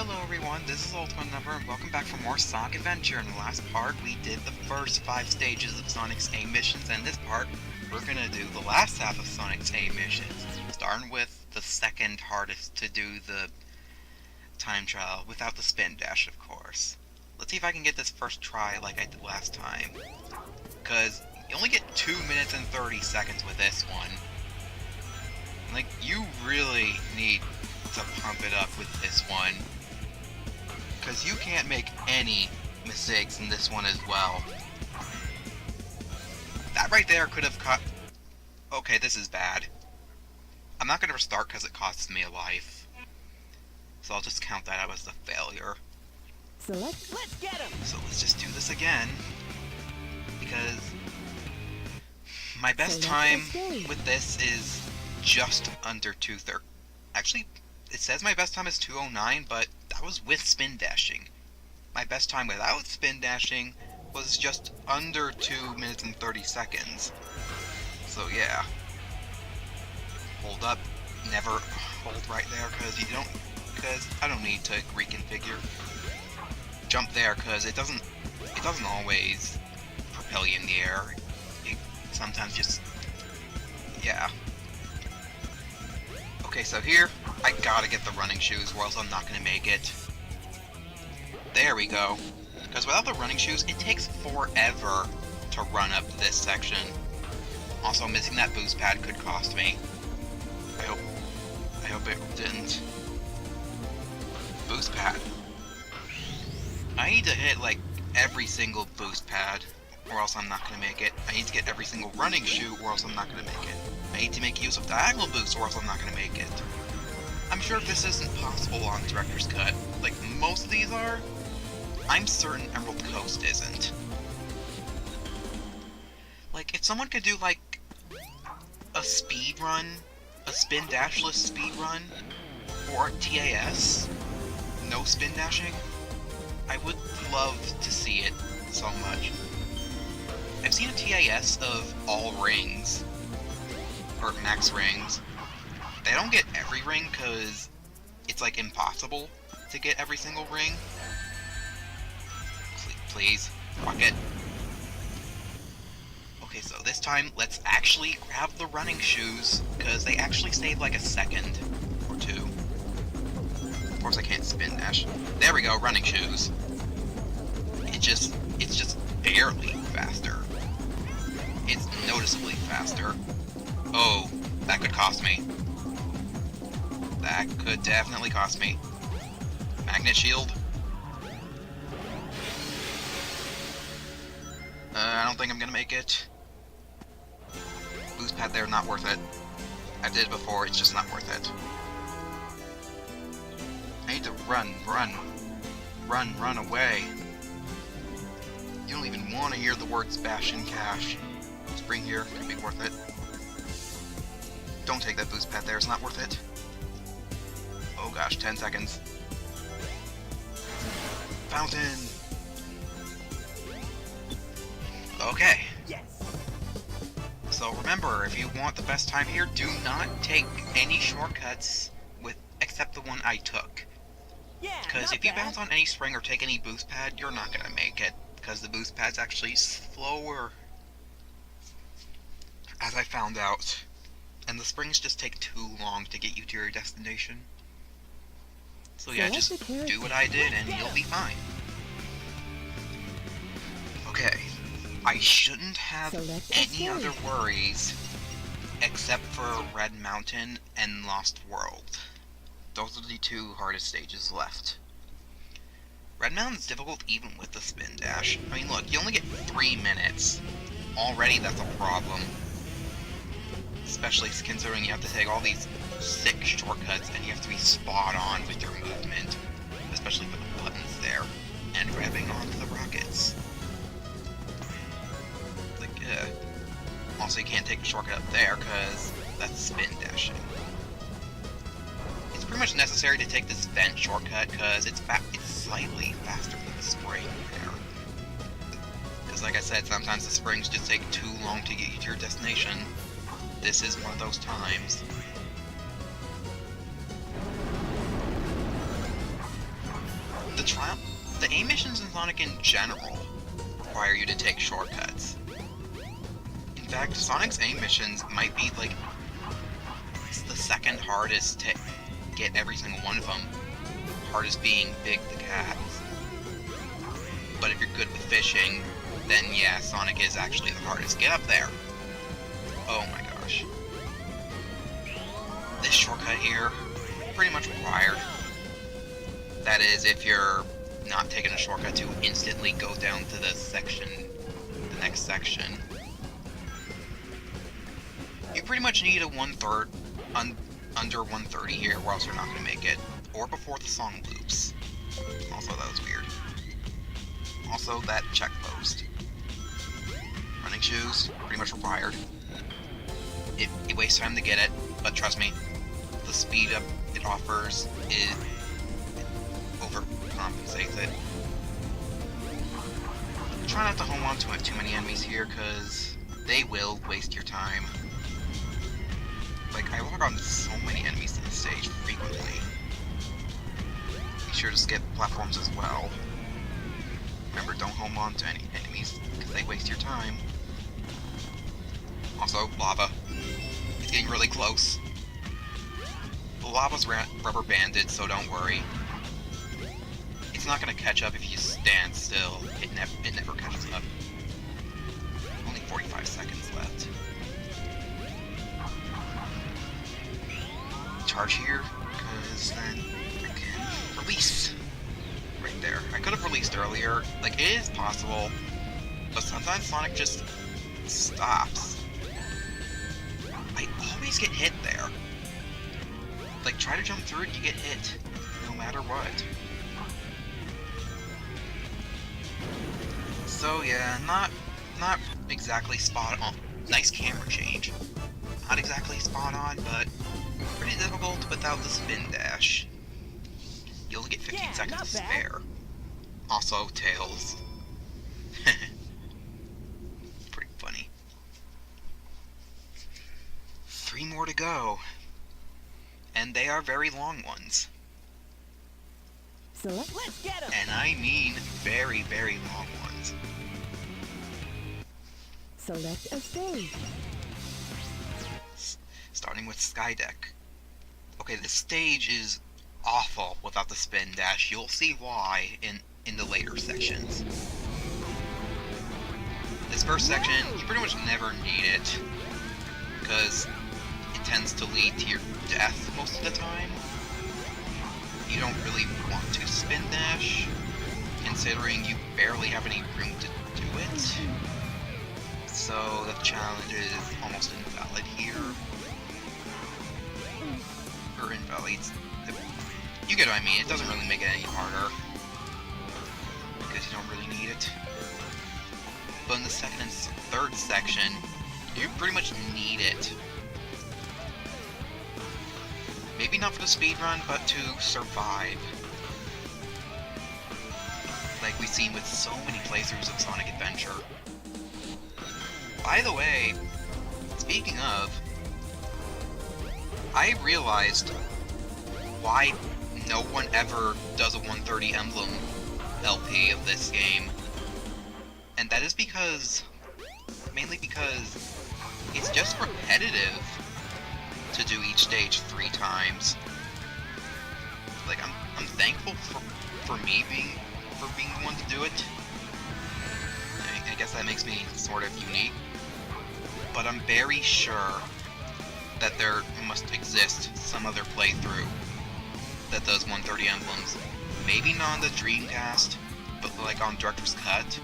Hello everyone, this is Ultimate Number and welcome back for more Sonic Adventure. In the last part, we did the first 5 stages of Sonic's A missions, and this part, we're gonna do the last half of Sonic's A missions. Starting with the second hardest to do the time trial, without the spin dash, of course. Let's see if I can get this first try like I did last time. Because you only get 2 minutes and 30 seconds with this one. Like, you really need to pump it up with this one. Because you can't make any mistakes in this one as well. That right there could have cut... Okay, this is bad. I'm not going to restart because it costs me a life. So I'll just count that out as a failure. Let's get him! So let's just do this again. Because my best time with this is just under 2:30. Actually, it says my best time is 2:09, but that was with spin dashing. My best time without spin dashing was just under 2 minutes and 30 seconds. So yeah. Hold up. Never hold right there because I don't need to reconfigure. Jump there because it doesn't always propel you in the air. It sometimes just, yeah. Okay, so here, I gotta get the running shoes, or else I'm not gonna make it. There we go. Because without the running shoes, it takes forever to run up this section. Also, missing that boost pad could cost me. I hope it didn't. Boost pad. I need to hit, like, every single boost pad, or else I'm not gonna make it. I need to get every single running shoe, or else I'm not gonna make it. I need to make use of diagonal boost, or else I'm not gonna make it. I'm sure this isn't possible on Director's Cut, like most of these are. I'm certain Emerald Coast isn't. Like, if someone could do, like, a speed run, a spin dashless speed run, or a TAS, no spin dashing, I would love to see it so much. I've seen a TAS of all rings, or max rings. They don't get every ring because it's like impossible to get every single ring. Please, rocket. Okay, so this time let's actually grab the running shoes because they actually save like a second or two. Of course I can't spin dash. There we go, running shoes. It's just barely faster. It's noticeably faster. Oh, that could cost me. That could definitely cost me. Magnet shield. I don't think I'm gonna make it. Boost pad there, not worth it. I did it before, it's just not worth it. I need to run away. You don't even want to hear the words bash and cash. Spring here, could be worth it. Don't take that boost pad there, it's not worth it. Oh gosh, 10 seconds. Fountain! Okay. Yes. So remember, if you want the best time here, do not take any shortcuts except the one I took. Yeah. Because if you bounce on any spring or take any boost pad, you're not gonna make it. Because the boost pad's actually slower. As I found out. And the springs just take too long to get you to your destination. So yeah, just do what I did and you'll be fine. Okay. I shouldn't have any other worries except for Red Mountain and Lost World. Those are the two hardest stages left. Red Mountain's difficult even with the spin dash. I mean, look, you only get 3 minutes. Already that's a problem. Especially considering you have to take all these sick shortcuts and you have to be spot on with your movement. Especially with the buttons there. And grabbing onto the rockets. Like, also you can't take a shortcut up there because that's spin dashing. It's pretty much necessary to take this vent shortcut because it's slightly faster than the spring there. Because like I said, sometimes the springs just take too long to get you to your destination. This is one of those times. the aim missions in Sonic in general require you to take shortcuts. In fact, Sonic's aim missions might be like the second hardest to get every single one of them. Hardest being Big the Cat. But if you're good with fishing, then yeah, Sonic is actually the hardest. Get up there! Oh my gosh. This shortcut here, pretty much required. That is, if you're not taking a shortcut to instantly go down to the next section. You pretty much need a under 130 here, or else you're not going to make it. Or before the song loops. Also, that was weird. Also, that check post. Running shoes, pretty much required. It wastes time to get it, but trust me, the speed up it offers overcompensates it. Try not to hold on to too many enemies here, because they will waste your time. Like, I log on to so many enemies in this stage frequently. Be sure to skip platforms as well. Remember, don't hold on to any enemies, because they waste your time. Also, lava. It's getting really close. The lava's rubber banded, so don't worry. It's not gonna catch up if you stand still. It never catches up. Only 45 seconds left. Charge here, because then I can release. Right there. I could have released earlier. Like, it is possible, but sometimes Sonic just stops. I always get hit there. Like, try to jump through it, you get hit, no matter what. So yeah, not exactly spot on. Nice camera change. Not exactly spot on, but pretty difficult without the spin dash. You only get 15 seconds to spare. Also, Tails. Pretty funny. 3 more to go. And they are very long ones. Let's get 'em. And I mean very, very long ones. Select a stage. Starting with Skydeck. Okay, this stage is awful without the spin dash. You'll see why in the later sections. This first section, you pretty much never need it, because it tends to lead to your death most of the time. You don't really want to spin dash, considering you barely have any room to do it. So the challenge is almost invalid here. Or invalid. You get what I mean, it doesn't really make it any harder. Because you don't really need it. But in the second and third section, you pretty much need it. Maybe not for the speedrun, but to survive. Like we've seen with so many playthroughs of Sonic Adventure. By the way, speaking of, I realized why no one ever does a 130 emblem LP of this game. And that is mainly because it's just repetitive to do each stage 3 times. Like, I'm thankful for me being the one to do it. I guess that makes me sort of unique. But I'm very sure that there must exist some other playthrough that does 130 emblems. Maybe not on the Dreamcast, but like on Director's Cut,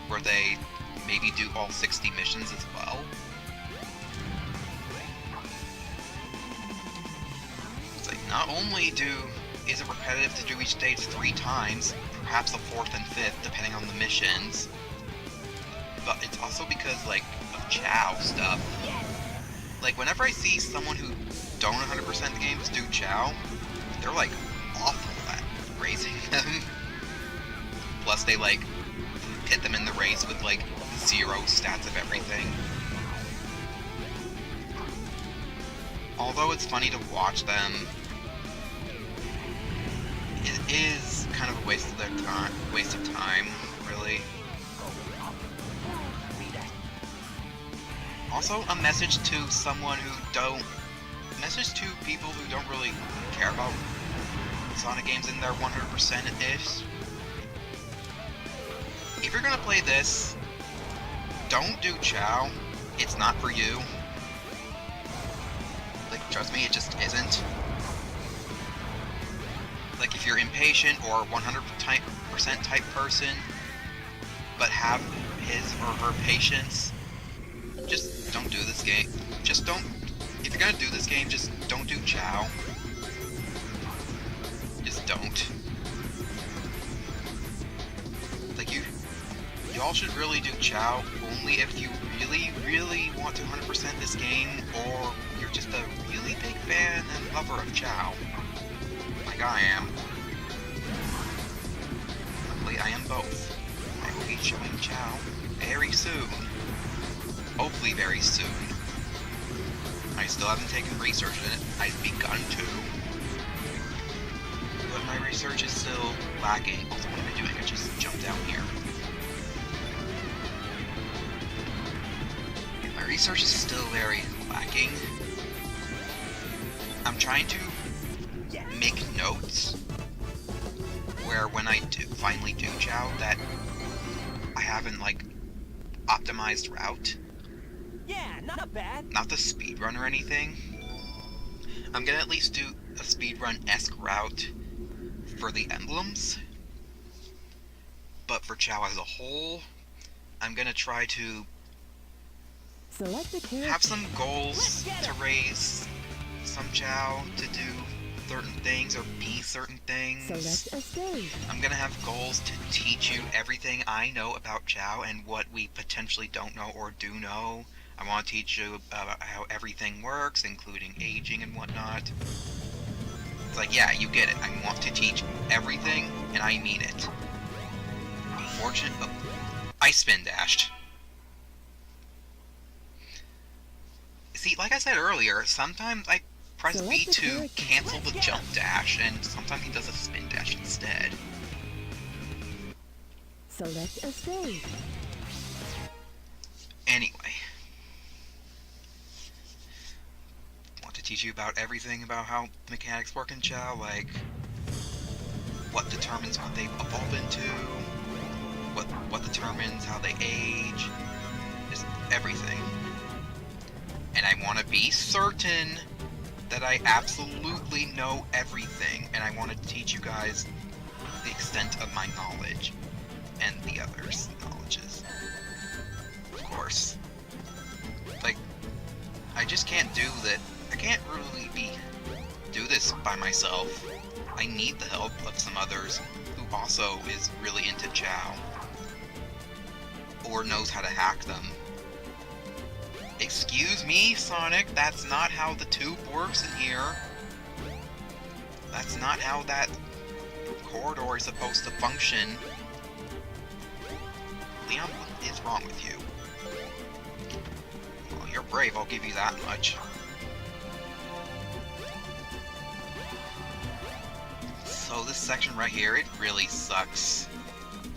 where they maybe do all 60 missions as well. It's like, not only is it repetitive to do each stage 3 times, perhaps the 4th and 5th, depending on the missions, but it's also because, like, of Chow stuff. Like, whenever I see someone who don't 100% the games do Chow, they're, like, awful at raising them. Plus, they, like, hit them in the race with, like, 0 stats of everything. Although it's funny to watch them, it is kind of a waste of their time, really. Also, a message to people who don't really care about Sonic games in their 100%-ish. If you're gonna play this, don't do Chow. It's not for you. Like, trust me, it just isn't. Like, if you're impatient or 100% type person, but have his or her patience, just don't do this game. Just don't. If you're gonna do this game, just don't do Chow. Just don't. Like, y'all should really do Chow only if you really, really want to 100% this game, or you're just a really big fan and lover of Chow. Like I am. Luckily, I am both. I will be showing Chow very soon. Hopefully very soon. I still haven't taken research in it. I've begun to. But my research is still lacking. Also, what am I doing? I just jumped down here. My research is still very lacking. I'm trying to make notes where when I finally do Chow that I haven't, like, optimized route. Yeah, not bad. Not the speedrun or anything. I'm gonna at least do a speedrun-esque route for the emblems. But for Chow as a whole, I'm gonna try to Select a character. have some goals to raise some Chow to do certain things or be certain things. Select a stage. I'm gonna have goals to teach you everything I know about Chow and what we potentially don't know or do know. I want to teach you about how everything works, including aging and whatnot. It's like, yeah, you get it. I want to teach everything, and I mean it. Unfortunately, I spin-dashed. See, like I said earlier, sometimes I press Select B the to character. cancel the jump dash, and sometimes he does a spin dash instead. Select a stage. Anyway. Want to teach you about everything about how mechanics work in Chow, like what determines what they evolve into, what determines how they age, just everything. And I want to be certain that I absolutely know everything, and I want to teach you guys the extent of my knowledge and the others' knowledges. Of course. Like, I just can't do that. I can't really do this by myself. I need the help of some others who also is really into Chow or knows how to hack them. Excuse me, Sonic, that's not how the tube works in here. That's not how that corridor is supposed to function. Leon, what is wrong with you? Well, you're brave, I'll give you that much. So this section right here, it really sucks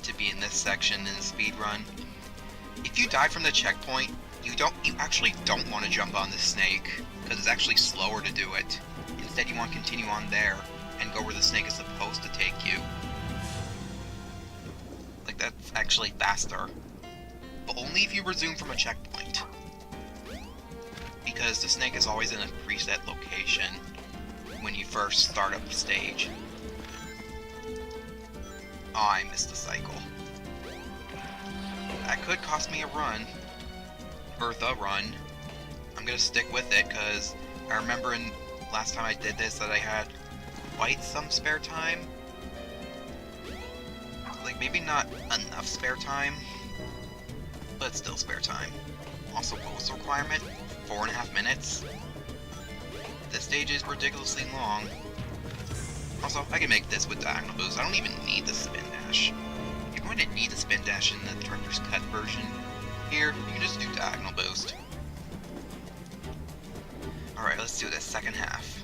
to be in this section in the speedrun. If you die from the checkpoint, you actually don't want to jump on the snake, because it's actually slower to do it. Instead, you want to continue on there and go where the snake is supposed to take you. Like, that's actually faster. But only if you resume from a checkpoint. Because the snake is always in a preset location when you first start up the stage. Oh, I missed the cycle. That could cost me a run. Or the run. I'm gonna stick with it, because I remember last time I did this that I had quite some spare time. Like, maybe not enough spare time, but still spare time. Also, what was the requirement? 4.5 minutes? This stage is ridiculously long. Also, I can make this with diagonal boost. I don't even need the spin dash. You're going to need the spin dash in the director's cut version. Here, you can just do diagonal boost. Alright, let's do this second half.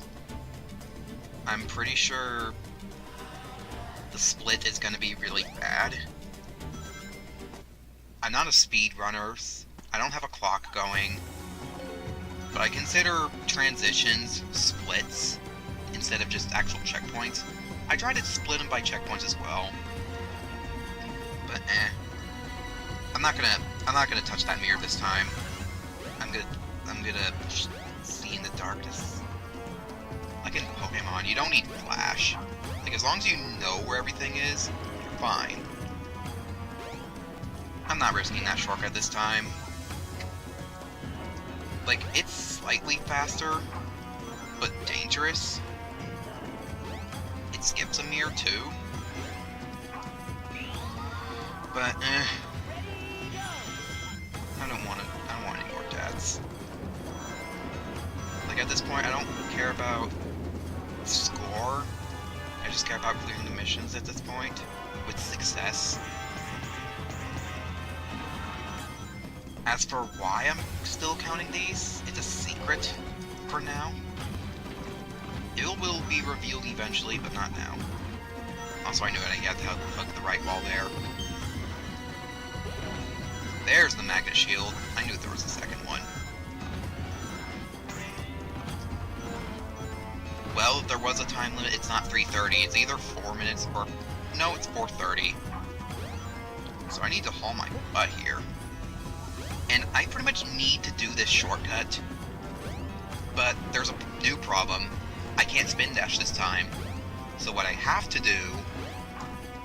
I'm pretty sure the split is gonna be really bad. I'm not a speedrunner. I don't have a clock going. But I consider transitions splits instead of just actual checkpoints. I tried to split them by checkpoints as well. But I'm not gonna touch that mirror this time. I'm gonna see in the darkness. Like in Pokemon, you don't need flash. Like as long as you know where everything is, you're fine. I'm not risking that shortcut this time. Like, it's slightly faster, but dangerous. It skips a mirror too. But, I don't want any more deaths. Like, at this point, I don't care about score. I just care about clearing the missions at this point, with success. As for why I'm still counting these, it's a secret for now. It will be revealed eventually, but not now. Also, I knew I had to hug the right wall there. There's the magnet shield. I knew there was a second one. Well, there was a time limit. It's not 3:30. It's either 4 minutes or... No, it's 4:30. So I need to haul my butt here. And I pretty much need to do this shortcut. But there's a new problem. I can't spin dash this time. So what I have to do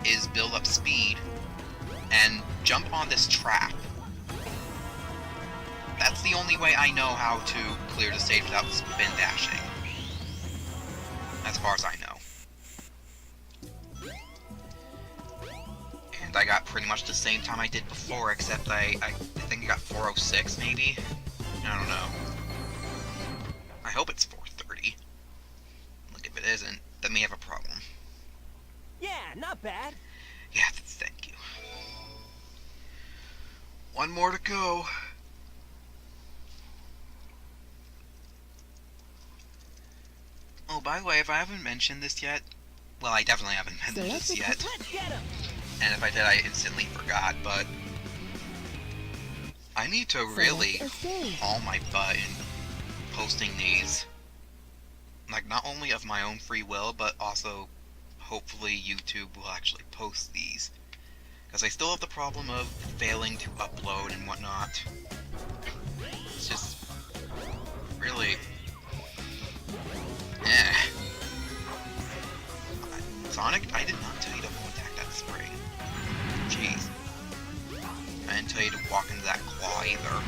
is build up speed and jump on this trap. That's the only way I know how to clear the stage without spin dashing. As far as I know. And I got pretty much the same time I did before, except I think I got 4:06 maybe? I don't know. I hope it's 4:30. Look, if it isn't, then we have a problem. Yeah, not bad. Yeah, thank you. One more to go. Oh, by the way, if I haven't mentioned this yet, well, I definitely haven't mentioned this yet. And if I did, I instantly forgot, but I need to really haul my butt in posting these. Like, not only of my own free will, but also, hopefully, YouTube will actually post these. Because I still have the problem of failing to upload and whatnot. It's just really... Sonic, I did not tell you to attack that spring. Jeez. I didn't tell you to walk into that claw either.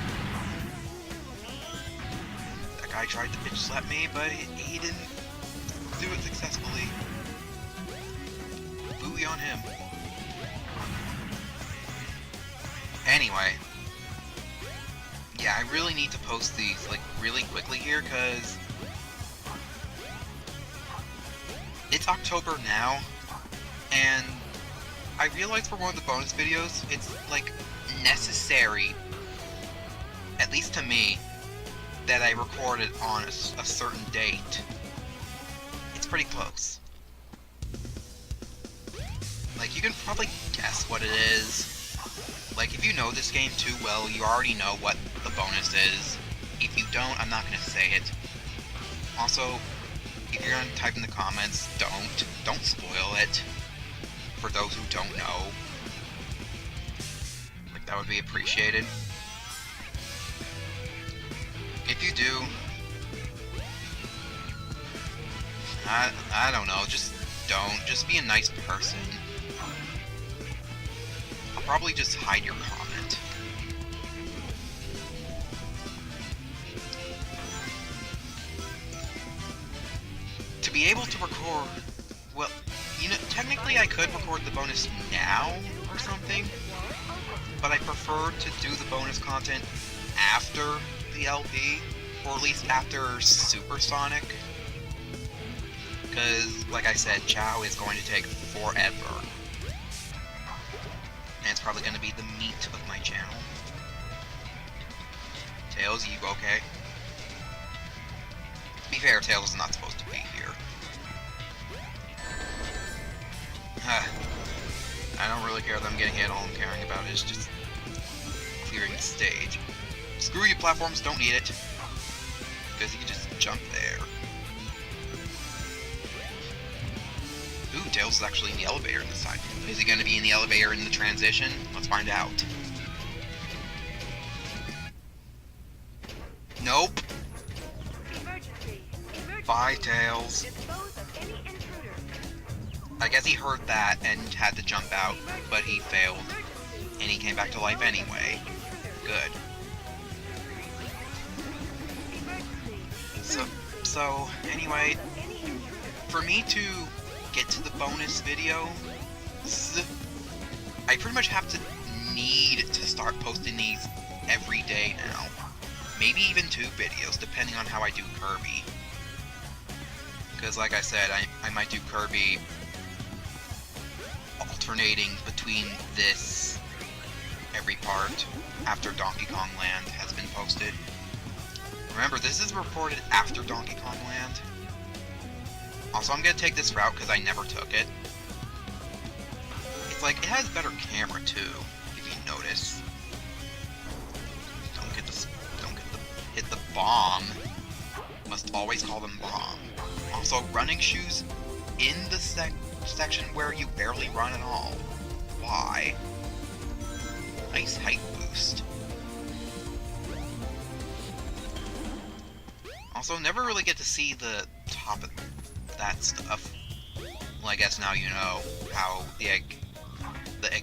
That guy tried to bitch slap me, but he didn't do it successfully. Booey on him. Anyway. Yeah, I really need to post these, like, really quickly here, because it's October now, and I realized for one of the bonus videos, it's, like, necessary, at least to me, that I record it on a certain date. It's pretty close. Like, you can probably guess what it is. Like, if you know this game too well, you already know what the bonus is. If you don't, I'm not gonna say it. Also, if you're gonna type in the comments, don't spoil it. For those who don't know. Like, that would be appreciated. If you do, I don't know, just don't. Just be a nice person. I'll probably just hide your comment. To be able to record, well, you know, technically I could record the bonus now or something, but I prefer to do the bonus content after the LP, or at least after Supersonic, because, like I said, Chow is going to take forever, and it's probably going to be the meat of my channel. Tails, you okay? To be fair, Tails is not supposed to be here. I don't really care that I'm getting hit. All I'm caring about is just clearing the stage. Screw you, platforms. Don't need it. Because you can just jump there. Ooh, Tails is actually in the elevator this time. Is he going to be in the elevator in the transition? Let's find out. Nope. Emergency. Bye, Tails. Dispose of any intruder. I guess he heard that and had to jump out, but he failed. Emergency. And he came back to life anyway. Good. So anyway, for me to get to the bonus video, I pretty much have to need to start posting these every day now. Maybe even 2 videos, depending on how I do Kirby. Because like I said, I might do Kirby alternating between this every part after Donkey Kong Land has been posted. Remember, this is recorded after Donkey Kong Land. Also, I'm gonna take this route because I never took it. It's like, it has better camera too, if you notice. Hit the bomb. Must always call them bomb. Also, running shoes in the section where you barely run at all. Why? Nice height boost. Also, never really get to see the top of that stuff. Well, I guess now you know how the egg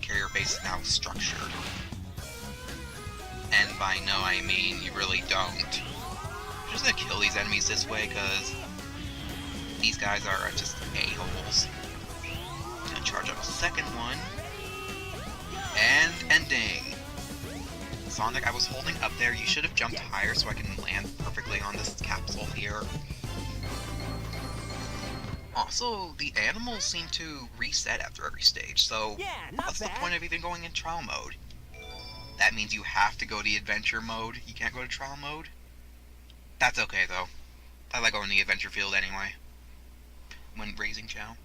carrier base is now structured. And by no, I mean you really don't. I'm just gonna kill these enemies this way, because these guys are just a-holes. Gonna charge up a second one. And ending. Sonic, I was holding up there. You should have jumped higher so I can land perfectly on this capsule here. Also, the animals seem to reset after every stage, so Yeah, not what's the bad. point of even going in trial mode? That means you have to go to adventure mode. You can't go to trial mode? That's okay, though. I like going to the adventure field anyway. When raising Chow.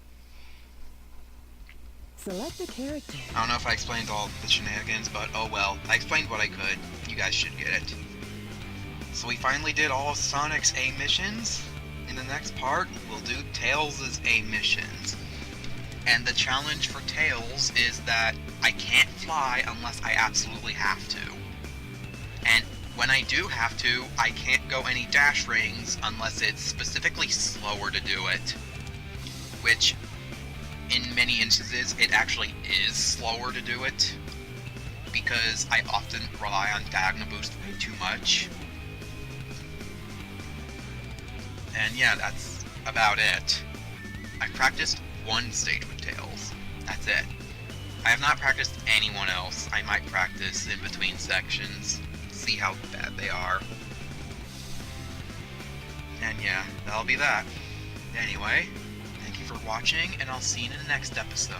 Select a character. I don't know if I explained all the shenanigans, but oh well. I explained what I could. You guys should get it. So we finally did all of Sonic's A missions. In the next part, we'll do Tails' A missions. And the challenge for Tails is that I can't fly unless I absolutely have to. And when I do have to, I can't go any dash rings unless it's specifically slower to do it. Which, in many instances, it actually is slower to do it. Because I often rely on diagonal boost way too much. And yeah, that's about it. I practiced one stage with Tails. That's it. I have not practiced anyone else. I might practice in between sections, see how bad they are. And yeah, that'll be that. Anyway, thank you for watching, and I'll see you in the next episode.